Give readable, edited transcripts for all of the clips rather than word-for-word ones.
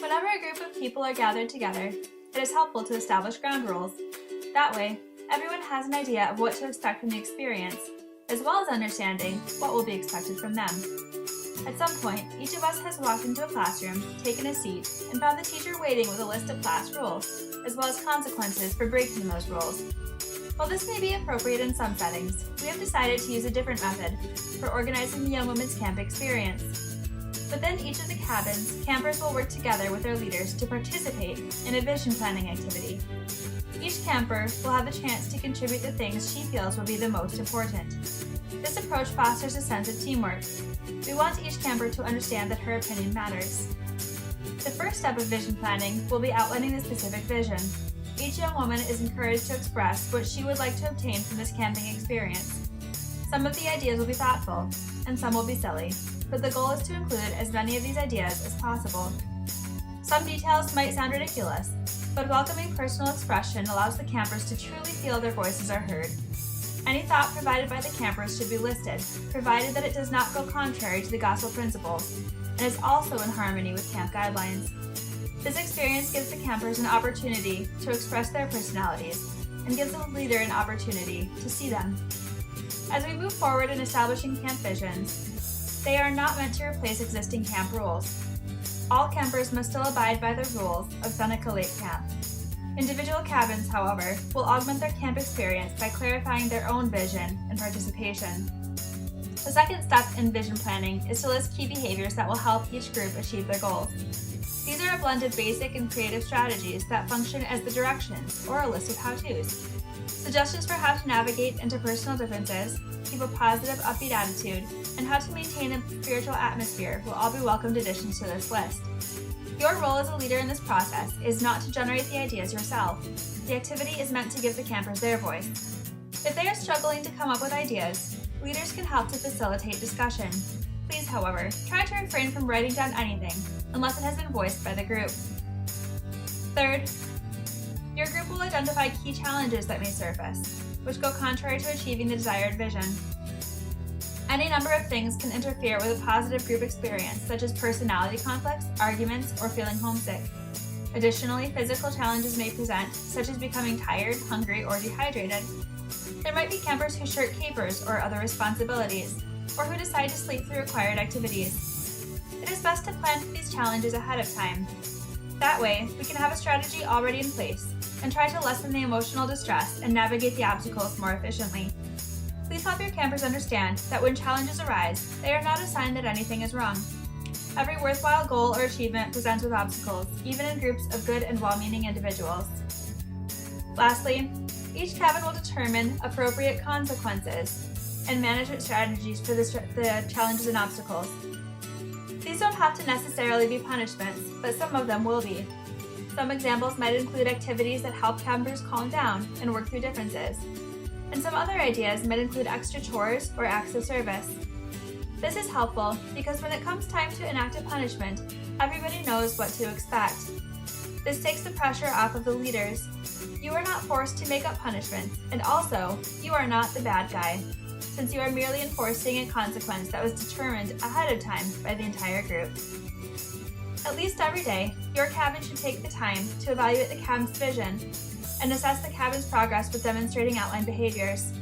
Whenever a group of people are gathered together, it is helpful to establish ground rules. That way, everyone has an idea of what to expect from the experience, as well as understanding what will be expected from them. At some point, each of us has walked into a classroom, taken a seat, and found the teacher waiting with a list of class rules, as well as consequences for breaking those rules. While this may be appropriate in some settings, we have decided to use a different method for organizing the Young Women's Camp experience. Within each of the cabins, campers will work together with their leaders to participate in a vision planning activity. Each camper will have the chance to contribute the things she feels will be the most important. This approach fosters a sense of teamwork. We want each camper to understand that her opinion matters. The first step of vision planning will be outlining the specific vision. Each young woman is encouraged to express what she would like to obtain from this camping experience. Some of the ideas will be thoughtful, and some will be silly, but the goal is to include as many of these ideas as possible. Some details might sound ridiculous, but welcoming personal expression allows the campers to truly feel their voices are heard. Any thought provided by the campers should be listed, provided that it does not go contrary to the gospel principles, and is also in harmony with camp guidelines. This experience gives the campers an opportunity to express their personalities, and gives the leader an opportunity to see them. As we move forward in establishing camp visions, they are not meant to replace existing camp rules. All campers must still abide by the rules of Seneca Lake Camp. Individual cabins, however, will augment their camp experience by clarifying their own vision and participation. The second step in vision planning is to list key behaviors that will help each group achieve their goals. These are a blend of basic and creative strategies that function as the directions or a list of how-tos. Suggestions for how to navigate interpersonal differences, keep a positive, upbeat attitude, and how to maintain a spiritual atmosphere will all be welcomed additions to this list. Your role as a leader in this process is not to generate the ideas yourself. The activity is meant to give the campers their voice. If they are struggling to come up with ideas, leaders can help to facilitate discussion. Please, however, try to refrain from writing down anything unless it has been voiced by the group. Third, your group will identify key challenges that may surface, which go contrary to achieving the desired vision. Any number of things can interfere with a positive group experience, such as personality conflicts, arguments, or feeling homesick. Additionally, physical challenges may present, such as becoming tired, hungry, or dehydrated. There might be campers who shirk capers or other responsibilities, or who decide to sleep through required activities. It is best to plan for these challenges ahead of time. That way, we can have a strategy already in place and try to lessen the emotional distress and navigate the obstacles more efficiently. Please help your campers understand that when challenges arise, they are not a sign that anything is wrong. Every worthwhile goal or achievement presents with obstacles, even in groups of good and well-meaning individuals. Lastly, each cabin will determine appropriate consequences and management strategies for the challenges and obstacles. These don't have to necessarily be punishments, but some of them will be. Some examples might include activities that help campers calm down and work through differences. And some other ideas might include extra chores or acts of service. This is helpful because when it comes time to enact a punishment, everybody knows what to expect. This takes the pressure off of the leaders. You are not forced to make up punishments, and also, you are not the bad guy, since you are merely enforcing a consequence that was determined ahead of time by the entire group. At least every day, your cabin should take the time to evaluate the cabin's vision and assess the cabin's progress with demonstrating outline behaviors.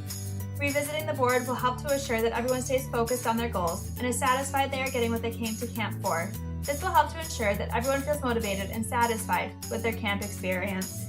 Revisiting the board will help to assure that everyone stays focused on their goals and is satisfied they are getting what they came to camp for. This will help to ensure that everyone feels motivated and satisfied with their camp experience.